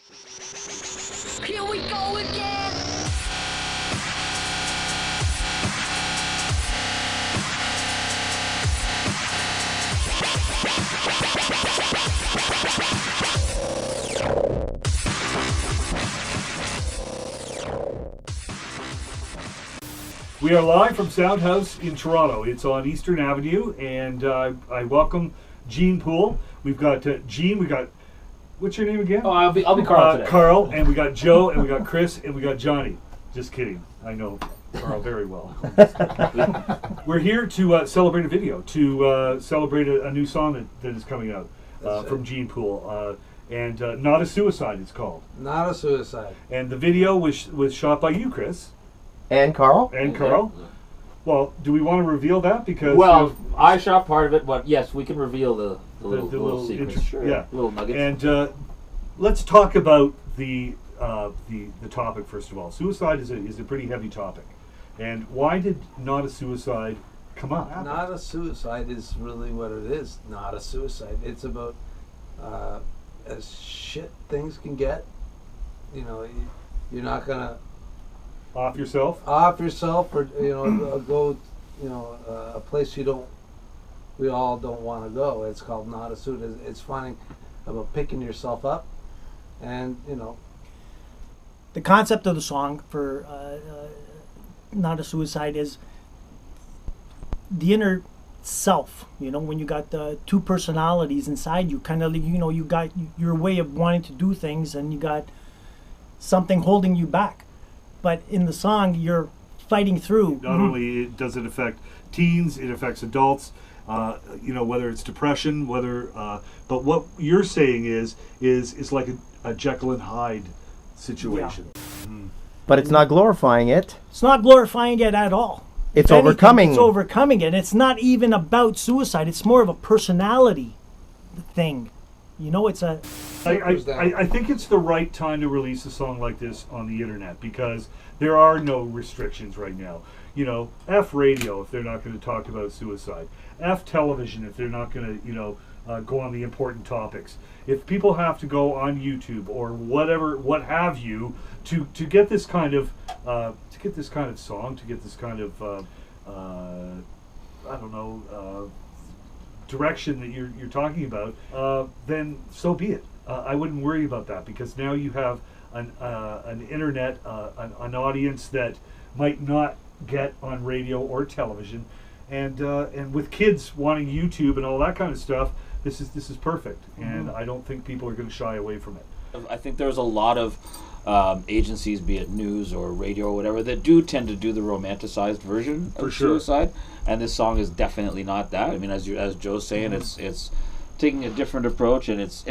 Here we go again. We are live from Sound House in Toronto. It's on Eastern Avenue, and I welcome Gene Poole. We've got Gene. We got, what's your name again? Oh, I'll be Carl today. Carl, and we got Joe, and we got Chris, and we got Johnny. Just kidding. I know Carl very well. We're here to celebrate a video, to celebrate a new song that is coming out from Gene Poole. And Not a Suicide, it's called. Not a Suicide. And the video was shot by you, Chris. And Carl? And Carl? Yeah. Well, do we want to reveal that? Because I shot part of it, but yes, we can reveal the little secrets. Sure. Yeah. Little nuggets. And let's talk about the topic first of all. Suicide is a pretty heavy topic. And why did Not a Suicide come up? Not a Suicide is really what it is. Not a suicide. It's about as shit things can get. You know, you're not gonna Off yourself, or go, a place we all don't want to go. It's called Not a Suicide. It's finding about picking yourself up, and the concept of the song for Not a Suicide is the inner self. When you got the two personalities inside you, kind of, you got your way of wanting to do things, and you got something holding you back. But in the song, you're fighting through. Not only does it affect teens, it affects adults. Whether it's depression, but what you're saying is like a Jekyll and Hyde situation. Yeah. But it's not glorifying it. It's not glorifying it at all. It's If anything, overcoming. It's overcoming it. It's not even about suicide. It's more of a personality thing. It's a... I think it's the right time to release a song like this on the internet because there are no restrictions right now. F radio if they're not going to talk about suicide. F television if they're not going to, go on the important topics. If people have to go on YouTube or what have you, to get this kind of song, to get this kind of direction that you're talking about, then so be it. I wouldn't worry about that because now you have an internet, an audience that might not get on radio or television, and with kids wanting YouTube and all that kind of stuff, this is perfect. And I don't think people are going to shy away from it. I think there's a lot of agencies, be it news or radio or whatever, that do tend to do the romanticized version of suicide, and this song is definitely not that. I mean, as Joe's saying, it's taking a different approach, and it's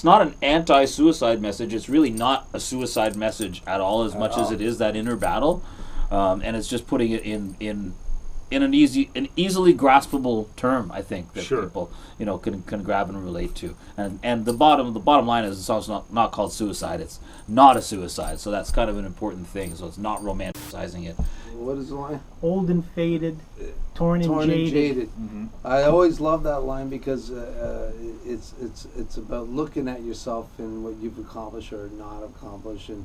not an anti-suicide message. It's really not a suicide message at all, as much as it is that inner battle, and it's just putting it in an easily graspable term. I think that people can grab and relate to. And the bottom line is the song's not called Suicide. It's not a suicide. So that's kind of an important thing. So it's not romanticizing it. What is the line? Old and faded, torn and jaded. Mm-hmm. I always love that line because it's about looking at yourself and what you've accomplished or not accomplished, and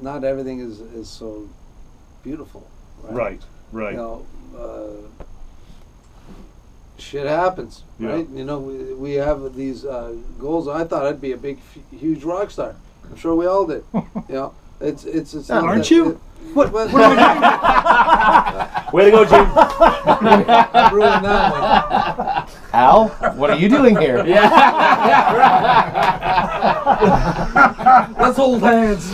not everything is so beautiful. Right. Shit happens, right? We have these goals. I thought I'd be a big, huge rock star. I'm sure we all did. It's aren't you? What Way to go, Jim. I ruined that one. Al, what are you doing here? Let's hold hands.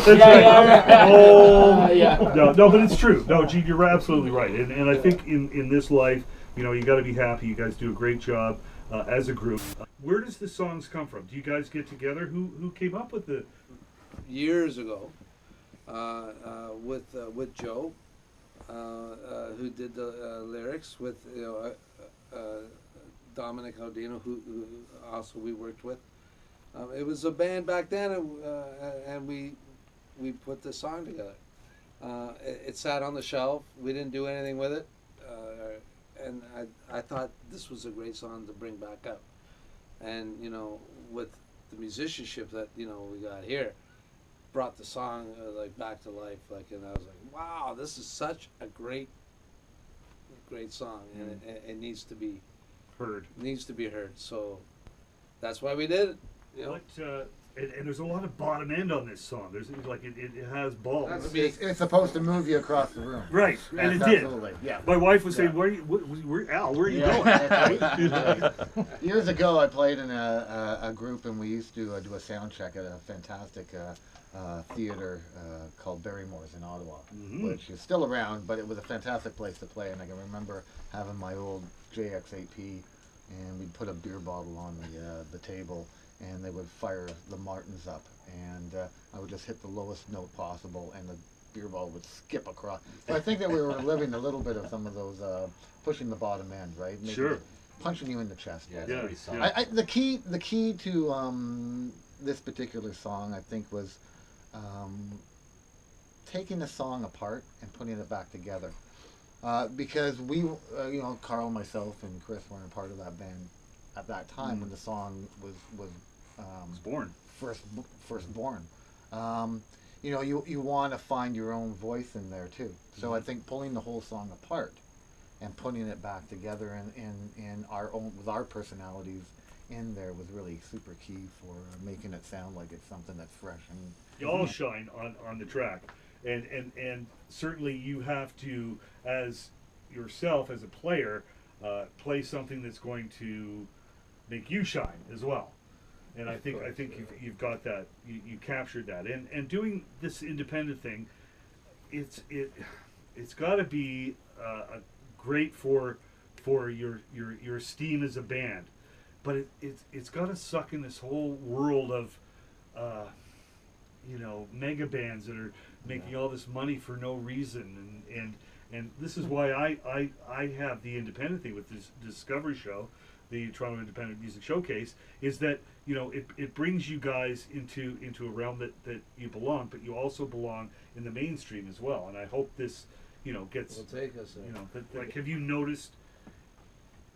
No, but it's true. No, Gene, you're absolutely right. And I think in this life, you got to be happy. You guys do a great job as a group. Where does the songs come from? Do you guys get together? Who came up with the? Years ago, with Joe, who did the lyrics, with Dominic Audino, who also we worked with. It was a band back then, and we put the song together. It sat on the shelf. We didn't do anything with it, and I thought this was a great song to bring back up. And with the musicianship that we got here brought the song like back to life. Like, and I was like, wow, this is such a great song, and it needs to be Heard. heard. So that's why we did it. What, and there's a lot of bottom end on this song. There's like it has balls. That's It's supposed to move you across the room. Right, and Yes, it did. absolutely. Yeah. My wife was saying, Al, where are you going? Years ago, I played in a group, and we used to do a sound check at a fantastic theater called Barrymore's in Ottawa, which is still around, but it was a fantastic place to play. And I can remember having my old JX8P, and we'd put a beer bottle on the table, and they would fire the Martins up, and I would just hit the lowest note possible, and the beer bottle would skip across. So I think that we were living a little bit of some of those pushing the bottom end, right? Making Sure. it- punching you in the chest. Yeah, Yeah, pretty solid. yeah. The key to this particular song, I think, was taking the song apart and putting it back together, because we, Carl, myself, and Chris weren't a part of that band at that time when the song was born. first born. You want to find your own voice in there too. So I think pulling the whole song apart and putting it back together in our own, with our personalities in there, was really super key for making it sound like it's something that's fresh. And You all shine on the track, and certainly you have to, as yourself as a player, play something that's going to make you shine as well. And I think you've got that, you captured that, and doing this independent thing, it's got to be great for your esteem as a band, but it's got to suck in this whole world of mega bands that are making all this money for no reason, and this is why I have the independent thing with this Discovery show, the Toronto Independent Music Showcase, is that it brings you guys into a realm that you belong, but you also belong in the mainstream as well. And I hope this gets Will take us there. like, have you noticed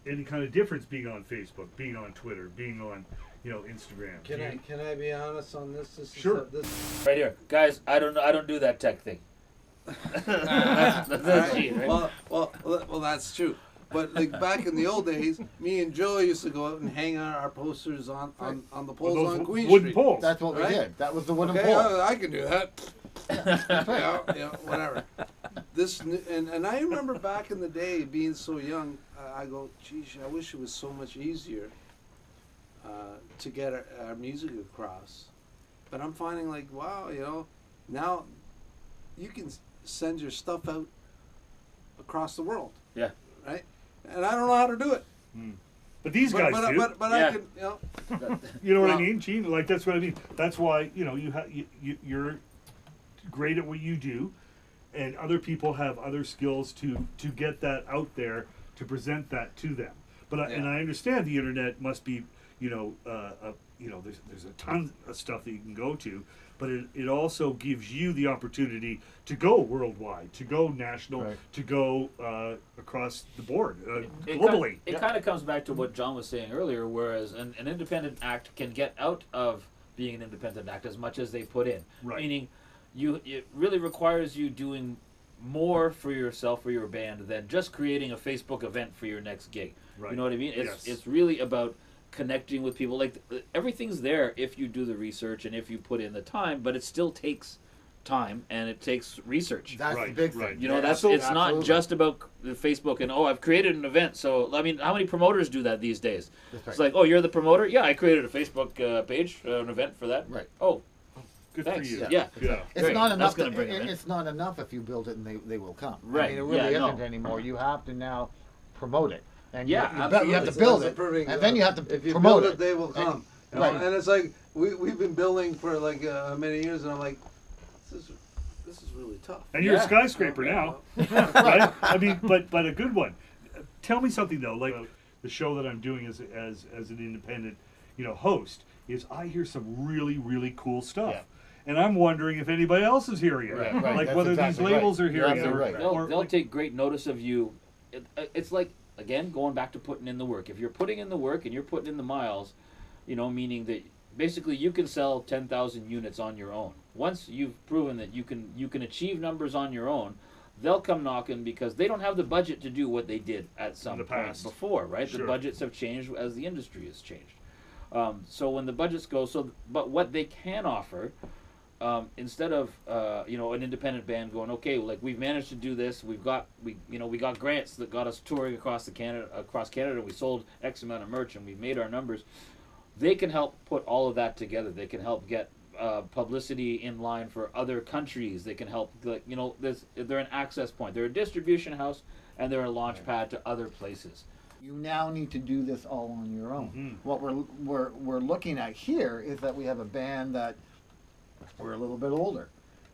any kind of difference being on Facebook, being on Twitter, being on Instagram? Can I be honest on this? Sure. Right here, guys. I don't do that tech thing. That's cheating, right? Well, that's true. But like back in the old days, me and Joe used to go out and hang our posters on the poles Those on Queen wooden Street. poles. that's what Right? we did. That was the wooden Okay, pole. I can do that. Whatever. And I remember back in the day being so young. I go, geez, I wish it was so much easier to get our music across. But I'm finding like, wow, now you can send your stuff out across the world. Yeah. Right. And I don't know how to do it. But these guys do. But Yeah. I can, You know what I Well- mean, Gene? Like, that's what I mean. That's why you're great at what you do, and other people have other skills to get that out there, to present that to them. But and I understand the internet must be there's a ton of stuff that you can go to, but it also gives you the opportunity to go worldwide, to go national, Right. to go across the board, It globally. It kind of comes back to what John was saying earlier, whereas an independent act can get out of being an independent act as much as they put in. Right. Meaning, it really requires you doing more for yourself or your band than just creating a Facebook event for your next gig. Right. You know what I mean? Yes. It's really about connecting with people. Like, everything's there if you do the research and if you put in the time, but it still takes time and it takes research. That's the Right, big right. thing. You know, it's Absolutely. not just about the Facebook and, I've created an event. So, I mean, how many promoters do that these days? That's It's right. like, you're the promoter? Yeah, I created a Facebook page, an event for that. Right. Oh, Good thanks. for you. Yeah. Yeah. It's Great. not That's enough. gonna bring 'em in. It's not enough if you build it and they will come. Right. I mean, it really Yeah, no. isn't anymore. You have to now promote it, and Yeah, you have absolutely. to build That's it, a perfect, and then you have to if you promote build it. they will come. Right. And it's like we've been building for like many years, and I'm like, this is really tough. And you're a Yeah. skyscraper now, right? I mean, but a good one. Tell me something though, like the show that I'm doing as an independent, host, is I hear some really, really cool stuff. Yeah. And I'm wondering if anybody else is hearing it, Right, right. like That's whether exactly these labels right. are You're hearing it, absolutely right. They'll like- take great notice of you. It's like, again, going back to putting in the work. If you're putting in the work and you're putting in the miles, meaning that basically you can sell 10,000 units on your own. Once you've proven that you can achieve numbers on your own, they'll come knocking because they don't have the budget to do what they did at some point past. before, right? Sure. The budgets have changed as the industry has changed. So when the budgets go, but what they can offer, instead of an independent band going, okay, like we've managed to do this, we got grants that got us touring across Canada, we sold X amount of merch and we made our numbers. They can help put all of that together. They can help get publicity in line for other countries. They can help, they're an access point. They're a distribution house and they're a launch pad to other places. You now need to do this all on your own. Mm-hmm. What we're looking at here is that we have a band that we're a little bit older.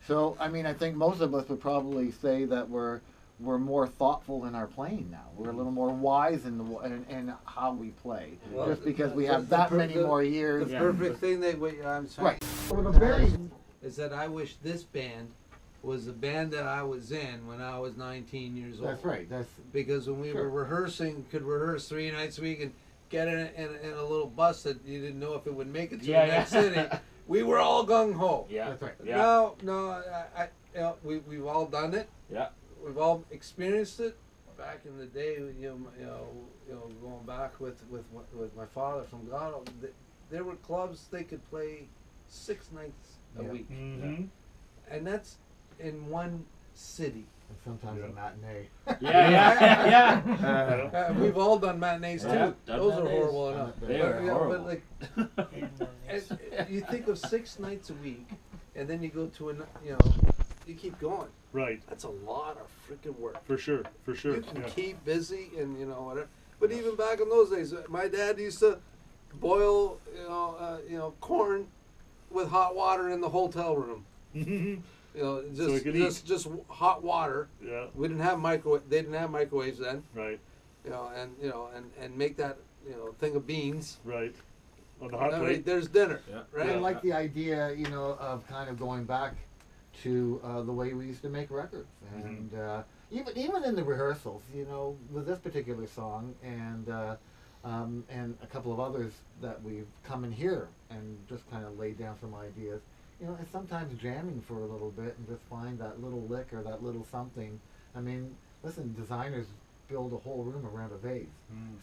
So I mean, I think most of us would probably say that we're more thoughtful in our playing now. We're a little more wise in how we play, Well, just because we have that many more years. The perfect thing that I'm sorry. Right. With a very Is that I wish this band was the band that I was in when I was 19 years old. That's right. That's Because when we were rehearsing, could rehearse 3 nights a week and get in a little bus that you didn't know if it would make it to the next city. We were all gung ho. Yeah. that's right. Yeah. No, we've all done it. Yeah. We've all experienced it. Back in the day, going back with my father from Ghana, there were clubs they could play 6 nights a week, Mm-hmm. and that's in one city. And sometimes a matinee. Yeah. We've all done matinees Yeah, too. done Those are matinees. horrible enough. They are horrible. But and you think of 6 nights a week, and then you go to you keep going. Right. That's a lot of freaking work. For sure. You can keep busy and whatever. But even back in those days, my dad used to boil corn with hot water in the hotel room. Just hot water. Yeah. We didn't have microwave. They didn't have microwaves then. Right. And make that thing of beans. Right. On the hot And plate. there's dinner. Yeah. Right. I like the idea, of kind of going back to the way we used to make records, and even in the rehearsals, with this particular song and a couple of others that we've come in here and just kind of laid down some ideas. It's sometimes jamming for a little bit and just find that little lick or that little something. I mean, listen, designers build a whole room around a vase.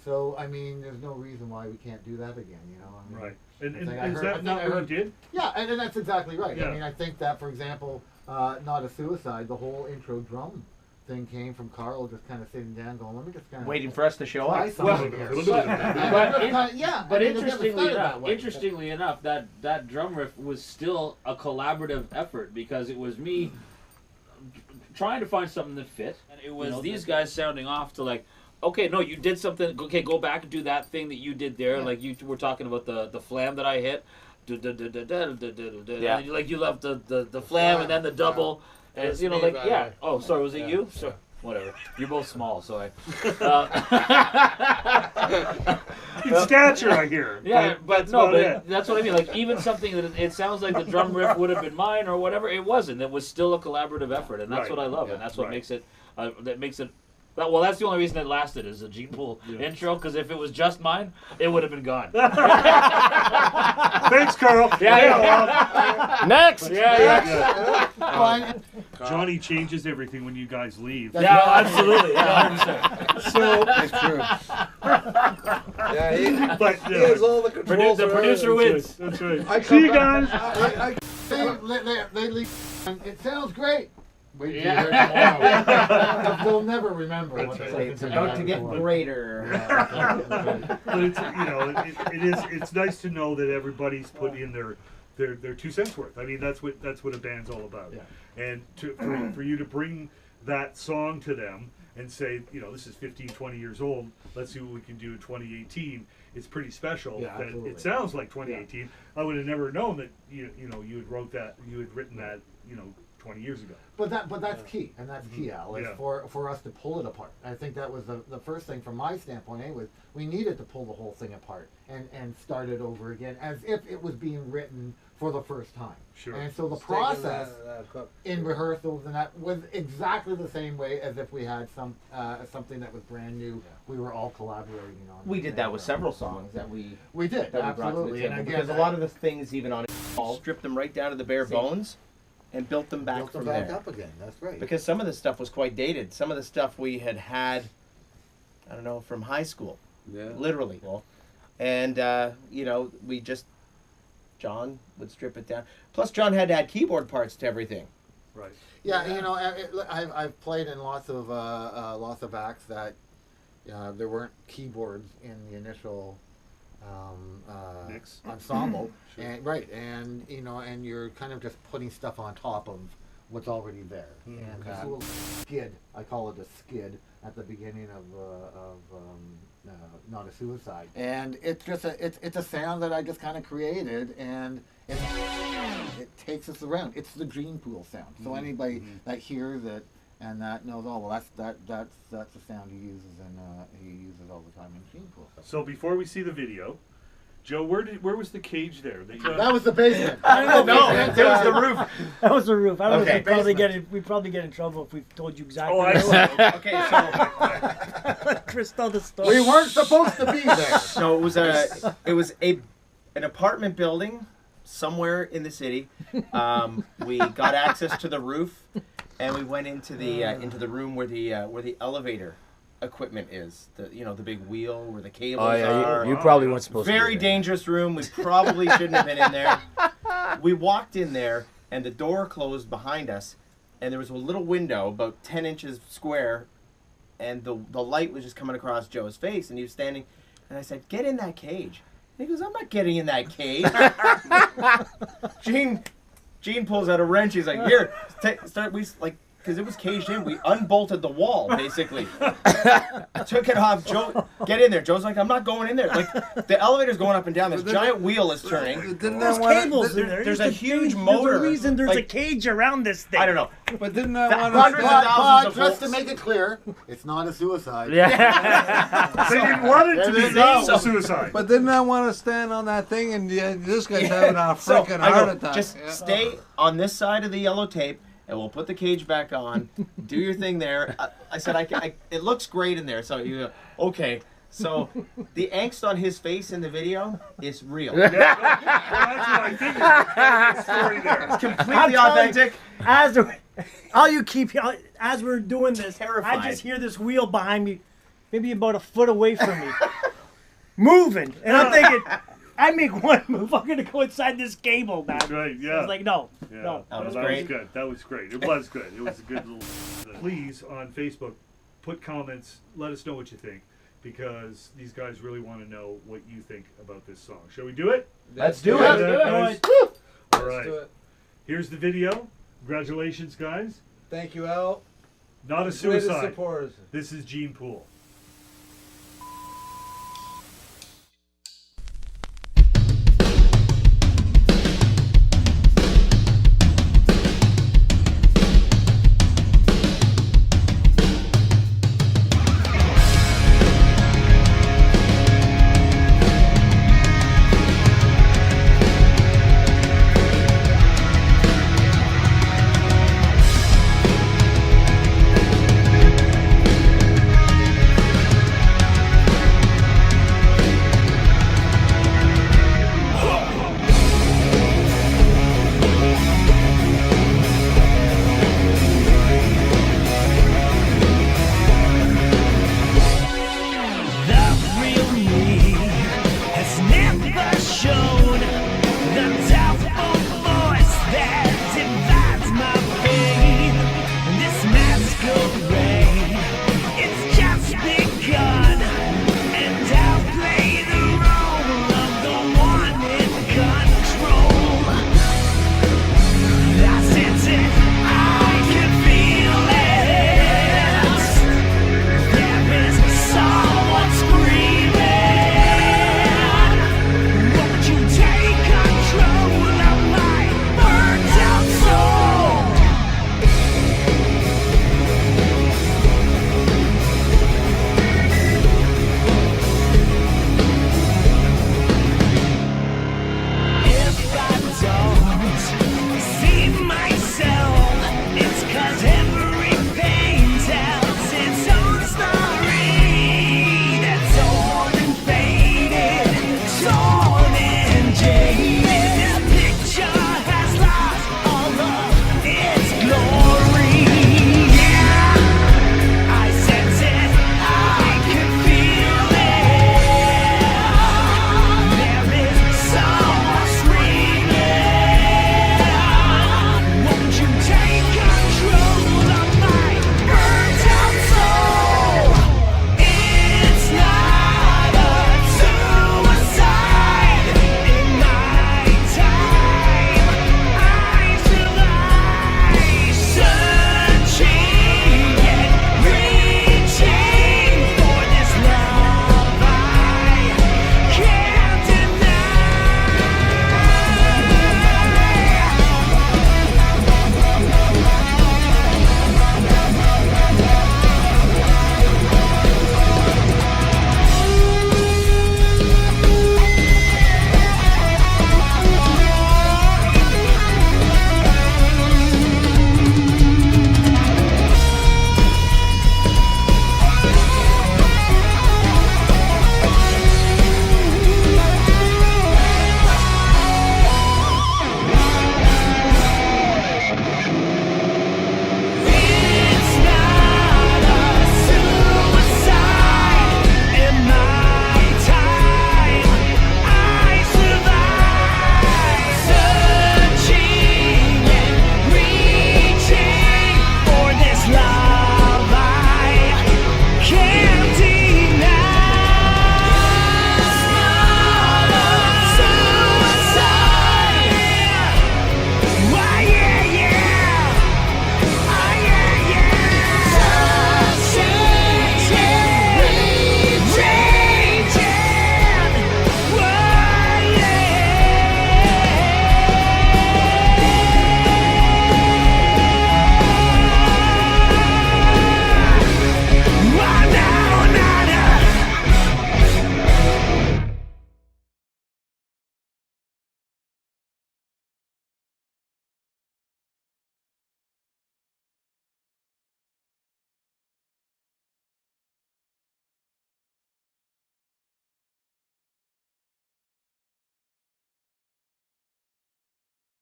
So, I mean, there's no reason why we can't do that again, I mean, Right. And I think I is heard- that I think not I what heard- you did? Yeah, and that's exactly right. Yeah. I mean, I think that, for example, Not a Suicide, the whole intro drum thing came from Carl just kind of sitting down going, let me just kind of... Waiting for us to show try up. something Well, here. a little bit of that. But I mean, it never started that way. interestingly enough, that drum riff was still a collaborative effort because it was me trying to find something that fit, and it was these guys sounding off to like, okay, no, you did something. Okay, go back and do that thing that you did there. Yeah. Like you were talking about the flam that I hit. Yeah. And you love the flam and then the double. And That's it's, me, by the way. Oh, sorry, was it Yeah. you? So, whatever. You're both small, so I. In stature, I hear. Yeah, but about no, it. but that's what I mean. Like even something that it sounds like the drum riff would have been mine or whatever, it wasn't. It was still a collaborative effort, and that's Right. what I love, Yeah. and that's what Right. makes it. That makes it. Well, that's the only reason it lasted is the Gene Pool intro. Because if it was just mine, it would have been gone. Thanks, Carl. Yeah. Next! Yeah. Fine. Johnny changes everything when you guys leave. Yeah, absolutely. Yeah, 100%. So, That's true. Yeah, he but has all the controls. The producer wins. That's right. I See come you back- guys. They leave. It sounds great. Wait till Yeah. you hear it tomorrow. They'll never remember what That's they right. It's about to get greater. But it's it's nice to know that everybody's put in their 2 cents worth. I mean, that's what a band's all about. Yeah. And for you to bring that song to them and say, this is 15, 20 years old. Let's see what we can do in 2018. It's pretty special. Yeah, that absolutely. it sounds like 2018. I would have never known that you had written that 20 years ago. But that's key, and that's key, Al, is Yeah. for us to pull it apart. I think that was the first thing from my standpoint. Anyway, we needed to pull the whole thing apart and start it over again, as if it was being written for the first time. Sure. And so the It's taking process that cook. in rehearsals and that was exactly the same way as if we had something that was brand new. We were all collaborating on. We did that with several songs that we did, that we brought to the absolutely, table, and because again, a lot of the things even on stripped them right down to the bare bones and built them back built from them back there. up again. That's right. Because some of the stuff was quite dated. Some of the stuff we had, I don't know, from high school, Yeah. literally. And, we just, John would strip it down. Plus, John had to add keyboard parts to everything. Right. Yeah, I've played in lots of acts that there weren't keyboards in the initial Mix. ensemble, and you're kind of just putting stuff on top of what's already there. And a little skid, I call it a skid, at the beginning of Not a Suicide, and it's just it's a sound that I just kind of created, and it takes us around. It's the Gene Pool sound. So anybody that hears it and that knows, oh well, that's the sound he uses, and he uses all the time in Gene Pool. So before we see the video, Joe, where was the cage there? That was the basement. I don't know. It was the roof. That was the roof. I don't know Okay, if we'd probably get in trouble if we told you exactly. Oh, I see. Okay, so Let Chris tell the story. We weren't supposed to be there. So it was an apartment building somewhere in the city. We got access to the roof, and we went into the room where the elevator equipment is. The big wheel where the cables are. You probably weren't supposed to. Very be there. dangerous room. We probably shouldn't have been in there. We walked in there, and the door closed behind us, and there was a little window about 10 inches square, and the light was just coming across Joe's face, and he was standing, and I said, "Get in that cage." And he goes, "I'm not getting in that cage." Gene pulls out a wrench. He's like, "Here, start." We because it was caged in. We unbolted the wall, basically. Took it off. Joe, get in there. Joe's like, "I'm not going in there." Like, the elevator's going up and down. This giant wheel is turning. There's cables there. There's a huge motor. There's a reason there's Like, a cage around this thing. I don't know. But didn't I want Hundreds of thousands of Just to volts. make it clear, it's not a suicide. They didn't want it to be named a suicide. But didn't I want to stand on that thing and this guy's having a So freaking I heart go, attack? just stay on this side of the yellow tape, and we'll put the cage back on. Do your thing there. I said, it looks great in there. So you go, okay. So the angst on his face in the video is real. Well, that's what I figured. There's a story there. Completely authentic. As we're doing this, Terrified. I just hear this wheel behind me, maybe about a foot away from me, moving, and I'm thinking, I make one move, I'm gonna go inside this cable, man. Right, I yeah. was like, no, Yeah. no. That was That great. was good. That was great. It was good. It was a good little. Please, on Facebook, put comments. Let us know what you think, because these guys really want to know what you think about this song. Shall we do it? Let's do Yeah, it. guys? All Let's right. do it. Here's the video. Congratulations, guys. Thank you, Al. Not a Greatest suicide. supporters. This is Gene Pool.